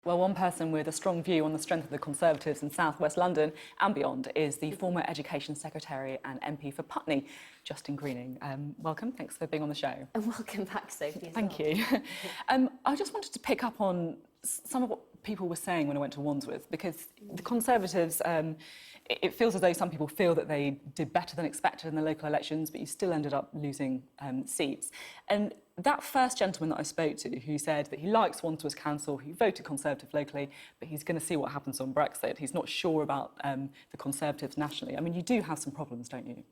Well, one person with a strong view on the strength of the Conservatives in South West London and beyond is the former Education Secretary and MP for Putney, Justine Greening. Welcome, thanks for being on the show. And welcome back, Sophie. Thank you. I just wanted to pick up on some of what people were saying when I went to Wandsworth, because the Conservatives, it feels as though some people feel that they did better than expected in the local elections, but you still ended up losing seats. And that first gentleman that I spoke to, who said that he likes Wandsworth Council, he voted Conservative locally, but he's going to see what happens on Brexit. He's not sure about the Conservatives nationally. I mean, you do have some problems, don't you?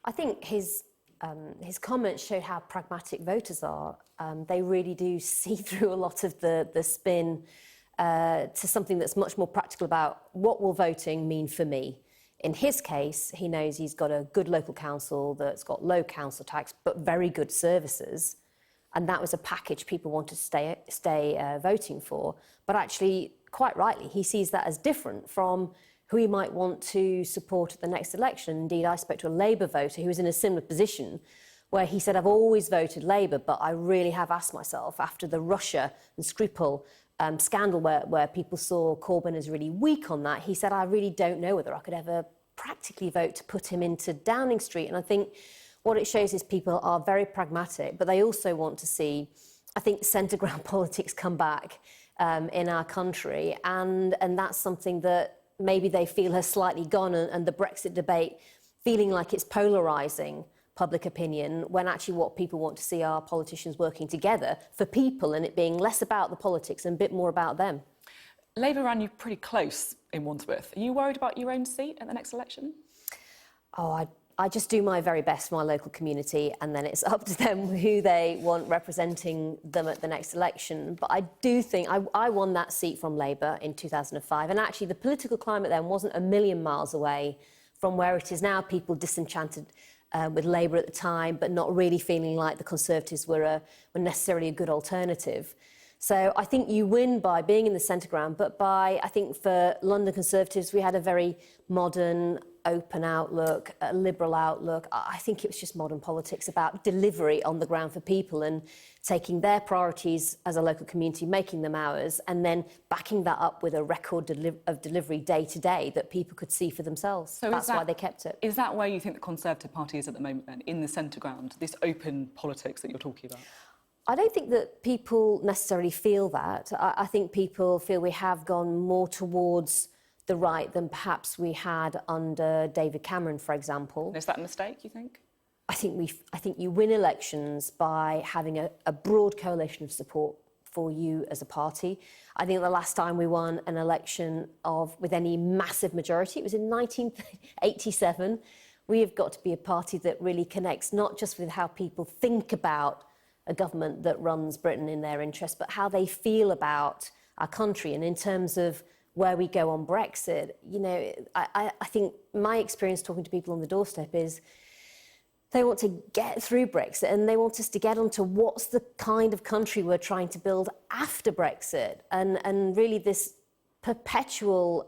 I think his comments showed how pragmatic voters are. They really do see through a lot of the spin to something that's much more practical about what will voting mean for me. In his case, he knows he's got a good local council that's got low council tax, but very good services. And that was a package people wanted to stay voting for. But actually, quite rightly, he sees that as different from who he might want to support at the next election. Indeed, I spoke to a Labour voter who was in a similar position, where he said, I've always voted Labour, but I really have asked myself, after the Russia and Skripal scandal where people saw Corbyn as really weak on that, he said, I really don't know whether I could ever practically vote to put him into Downing Street. And I think what it shows is people are very pragmatic, but they also want to see, I think, centre ground politics come back in our country. And that's something that maybe they feel has slightly gone, and the Brexit debate feeling like it's polarising public opinion, when actually what people want to see are politicians working together for people, and it being less about the politics and a bit more about them. Labour ran you pretty close in Wandsworth. Are you worried about your own seat at the next election? Oh, I just do my very best for my local community, and then it's up to them who they want representing them at the next election. But I do think I won that seat from Labour in 2005, and actually the political climate then wasn't a million miles away from where it is now. People disenchanted with Labour at the time, but not really feeling like the Conservatives were necessarily a good alternative. So I think you win by being in the centre ground, but I think for London Conservatives, we had a very modern, open outlook, a liberal outlook. I think it was just modern politics about delivery on the ground for people and taking their priorities as a local community, making them ours, and then backing that up with a record of delivery day to day that people could see for themselves. So that's why they kept it. Is that where you think the Conservative Party is at the moment then, in the centre ground, this open politics that you're talking about? I don't think that people necessarily feel that. I think people feel we have gone more towards the right than perhaps we had under David Cameron, for example. Is that a mistake, you think? I think you win elections by having a broad coalition of support for you as a party. I think the last time we won an election with any massive majority, it was in 1987. We have got to be a party that really connects not just with how people think about a government that runs Britain in their interest, but how they feel about our country. And in terms of where we go on Brexit, you know, I think my experience talking to people on the doorstep is they want to get through Brexit, and they want us to get onto what's the kind of country we're trying to build after Brexit. And really this perpetual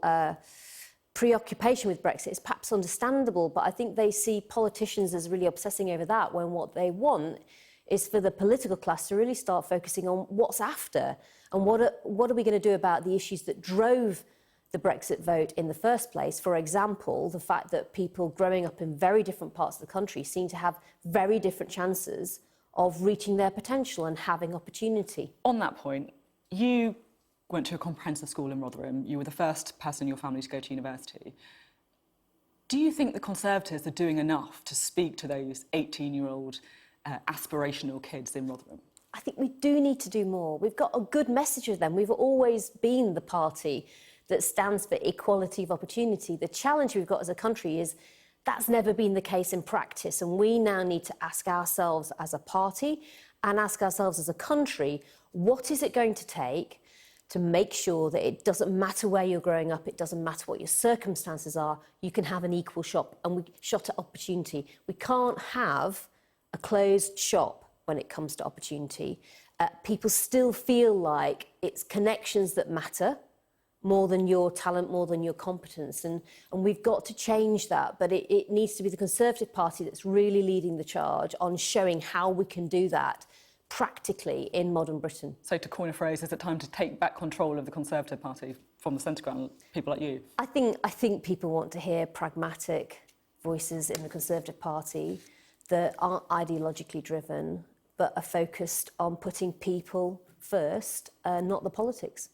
preoccupation with Brexit is perhaps understandable, but I think they see politicians as really obsessing over that, when what they want is for the political class to really start focusing on what's after, and what are we going to do about the issues that drove the Brexit vote in the first place. For example, the fact that people growing up in very different parts of the country seem to have very different chances of reaching their potential and having opportunity. On that point, you went to a comprehensive school in Rotherham. You were the first person in your family to go to university. Do you think the Conservatives are doing enough to speak to those 18-year-old aspirational kids in Rotherham? I think we do need to do more. We've got a good message of them. We've always been the party that stands for equality of opportunity. The challenge we've got as a country is that's never been the case in practice, and we now need to ask ourselves as a party and ask ourselves as a country, what is it going to take to make sure that it doesn't matter where you're growing up, it doesn't matter what your circumstances are, you can have an equal shot at opportunity. We can't have a closed shop when it comes to opportunity. People still feel like it's connections that matter more than your talent, more than your competence. And we've got to change that. But it needs to be the Conservative Party that's really leading the charge on showing how we can do that practically in modern Britain. So to coin a phrase, is it time to take back control of the Conservative Party from the centre ground, people like you? I think people want to hear pragmatic voices in the Conservative Party that aren't ideologically driven, but are focused on putting people first, not the politics.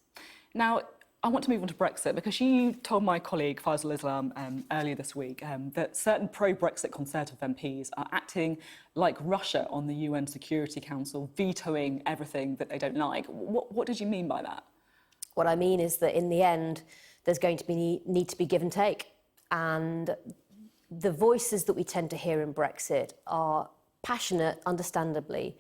Now, I want to move on to Brexit because you told my colleague Faisal Islam earlier this week that certain pro-Brexit Conservative MPs are acting like Russia on the UN Security Council, vetoing everything that they don't like. What did you mean by that? What I mean is that in the end, there's going to be need to be give and take. And the voices that we tend to hear in Brexit are passionate, understandably,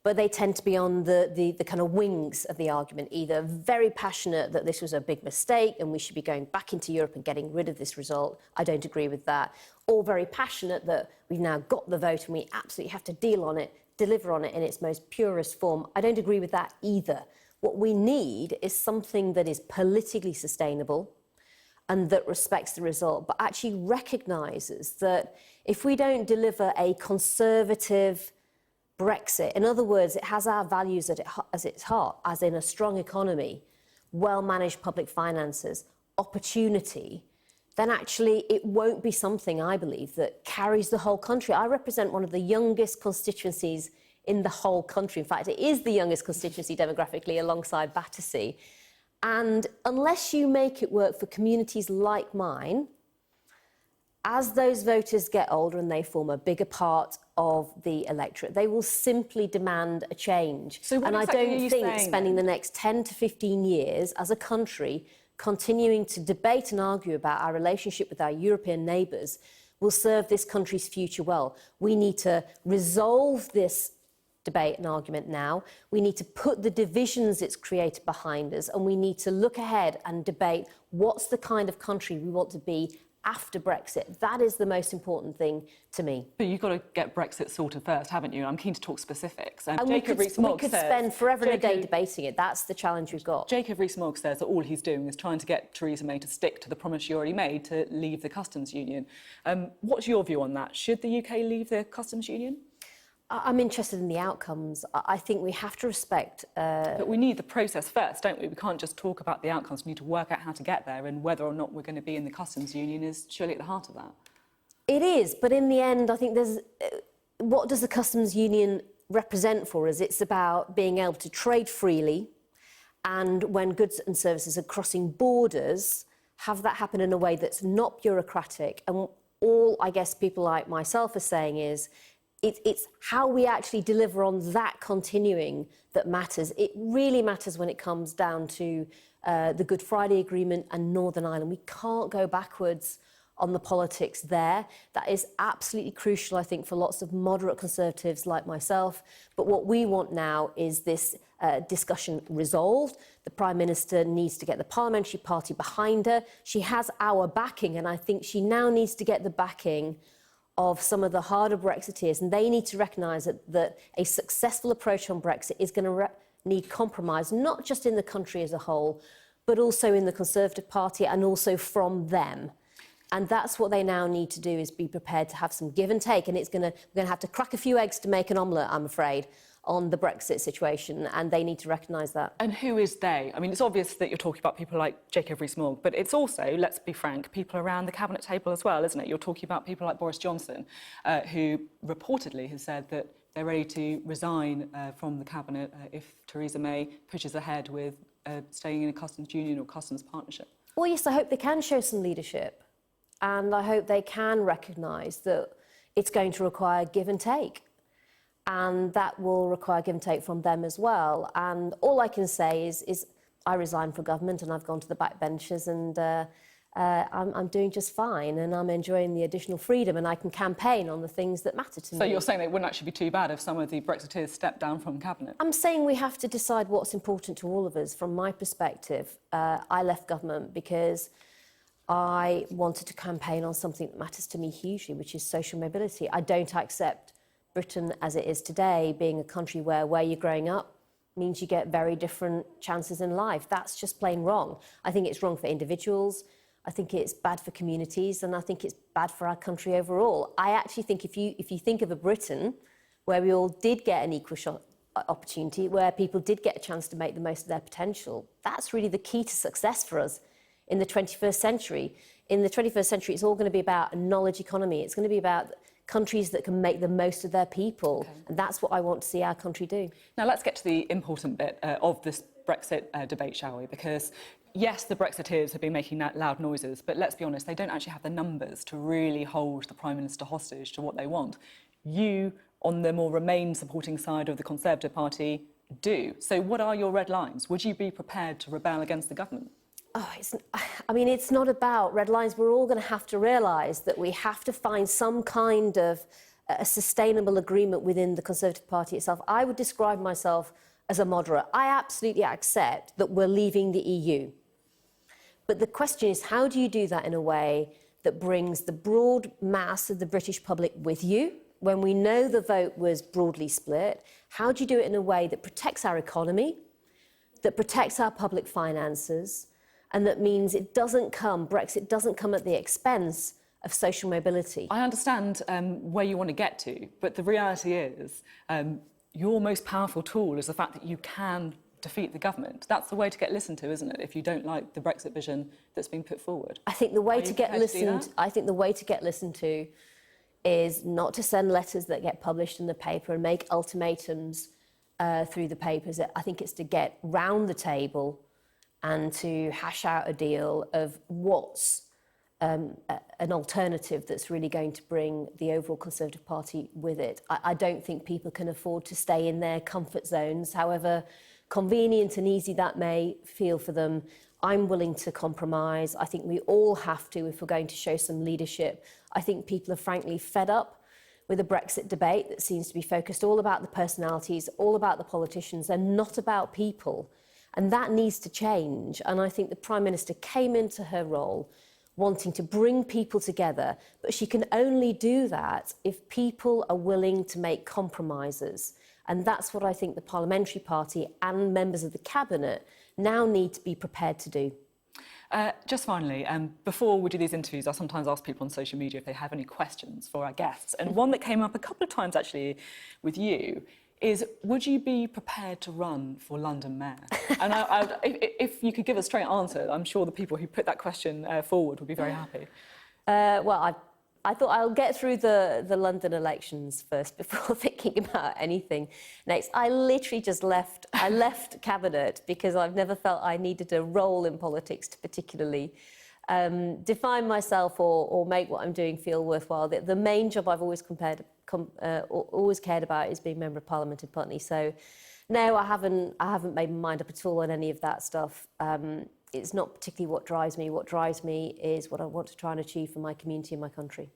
but they tend to be on the kind of wings of the argument, either very passionate that this was a big mistake and we should be going back into Europe and getting rid of this result. I don't agree with that. Or very passionate that we've now got the vote and we absolutely have to deal on it, deliver on it in its most purest form. I don't agree with that either. What we need is something that is politically sustainable and that respects the result, but actually recognises that if we don't deliver a conservative Brexit, in other words, it has our values as its heart, as in a strong economy, well-managed public finances, opportunity, then actually it won't be something, I believe, that carries the whole country. I represent one of the youngest constituencies in the whole country. In fact, it is the youngest constituency demographically alongside Battersea. And unless you make it work for communities like mine, as those voters get older and they form a bigger part of the electorate, they will simply demand a change. So what and exactly I don't are you think saying, spending then? the next 10 to 15 years as a country continuing to debate and argue about our relationship with our European neighbours will serve this country's future well. We need to resolve this debate and argument now. We need to put the divisions it's created behind us, and we need to look ahead and debate what's the kind of country we want to be after Brexit. That is the most important thing to me. But you've got to get Brexit sorted first, haven't you? I'm keen to talk specifics. And we could spend forever and a day debating it. That's the challenge we've got. Jacob Rees-Mogg says that all he's doing is trying to get Theresa May to stick to the promise she already made to leave the customs union. What's your view on that? Should the UK leave the customs union? I'm interested in the outcomes. I think we have to respect... But we need the process first, don't we? We can't just talk about the outcomes. We need to work out how to get there, and whether or not we're going to be in the customs union is surely at the heart of that. It is, but in the end, I think there's... what does the customs union represent for us? It's about being able to trade freely, and when goods and services are crossing borders, have that happen in a way that's not bureaucratic. And all, I guess, people like myself are saying is, it's how we actually deliver on that continuing that matters. It really matters when it comes down to the Good Friday Agreement and Northern Ireland. We can't go backwards on the politics there. That is absolutely crucial, I think, for lots of moderate Conservatives like myself. But what we want now is this discussion resolved. The Prime Minister needs to get the parliamentary party behind her. She has our backing, and I think she now needs to get the backing of some of the harder Brexiteers, and they need to recognise that a successful approach on Brexit is going to need compromise, not just in the country as a whole, but also in the Conservative Party and also from them. And that's what they now need to do, is be prepared to have some give and take. And we're going to have to crack a few eggs to make an omelette, I'm afraid, on the Brexit situation, and they need to recognise that. And who is they? I mean, it's obvious that you're talking about people like Jacob Rees-Mogg, but it's also, let's be frank, people around the cabinet table as well, isn't it? You're talking about people like Boris Johnson, who reportedly has said that they're ready to resign from the cabinet if Theresa May pushes ahead with staying in a customs union or customs partnership. Well, yes, I hope they can show some leadership, and I hope they can recognise that it's going to require give and take. And that will require give and take from them as well. And all I can say is I resigned from government and I've gone to the backbenches, and I'm doing just fine, and I'm enjoying the additional freedom, and I can campaign on the things that matter to me. So you're saying it wouldn't actually be too bad if some of the Brexiteers stepped down from cabinet? I'm saying we have to decide what's important to all of us. From my perspective, I left government because I wanted to campaign on something that matters to me hugely, which is social mobility. I don't accept Britain as it is today being a country where you're growing up means you get very different chances in life. That's just plain wrong. I think it's wrong for individuals, I think it's bad for communities, and I think it's bad for our country overall. I actually think if you think of a Britain where we all did get an equal shot opportunity where people did get a chance to make the most of their potential. That's really the key to success for us in the 21st century. In the 21st century, it's all going to be about a knowledge economy. It's going to be about countries that can make the most of their people. Okay. And that's what I want to see our country do. Now, let's get to the important bit of this Brexit debate, shall we? Because, yes, the Brexiteers have been making loud noises, but let's be honest, they don't actually have the numbers to really hold the Prime Minister hostage to what they want. You, on the more Remain supporting side of the Conservative Party, do. So what are your red lines? Would you be prepared to rebel against the government? Oh, it's not about red lines. We're all going to have to realise that we have to find some kind of a sustainable agreement within the Conservative Party itself. I would describe myself as a moderate. I absolutely accept that we're leaving the EU. But the question is, how do you do that in a way that brings the broad mass of the British public with you? When we know the vote was broadly split, how do you do it in a way that protects our economy, that protects our public finances, and that means Brexit doesn't come at the expense of social mobility? I understand where you want to get to, but the reality is your most powerful tool is the fact that you can defeat the government. That's the way to get listened to, isn't it, if you don't like the Brexit vision that's been put forward? I think the way to get listened to is not to send letters that get published in the paper and make ultimatums through the papers. I think it's to get round the table and to hash out a deal of what's an alternative that's really going to bring the overall Conservative Party with it. I don't think people can afford to stay in their comfort zones, however convenient and easy that may feel for them. I'm willing to compromise. I think we all have to if we're going to show some leadership. I think people are frankly fed up with a Brexit debate that seems to be focused all about the personalities, all about the politicians, and not about people. And that needs to change. And I think the Prime Minister came into her role wanting to bring people together, but she can only do that if people are willing to make compromises. And that's what I think the Parliamentary Party and members of the Cabinet now need to be prepared to do. Just finally, before we do these interviews, I sometimes ask people on social media if they have any questions for our guests. And one that came up a couple of times, actually, with you is, would you be prepared to run for London Mayor? And if you could give a straight answer, I'm sure the people who put that question forward would be very happy. Well, I thought I'll get through the London elections first before thinking about anything next. I literally just left Cabinet because I've never felt I needed a role in politics to particularly define myself or make what I'm doing feel worthwhile. The main job I've always cared about is being Member of Parliament in Putney. So no, I haven't made my mind up at all on any of that stuff. It's not particularly what drives me. What drives me is what I want to try and achieve for my community and my country.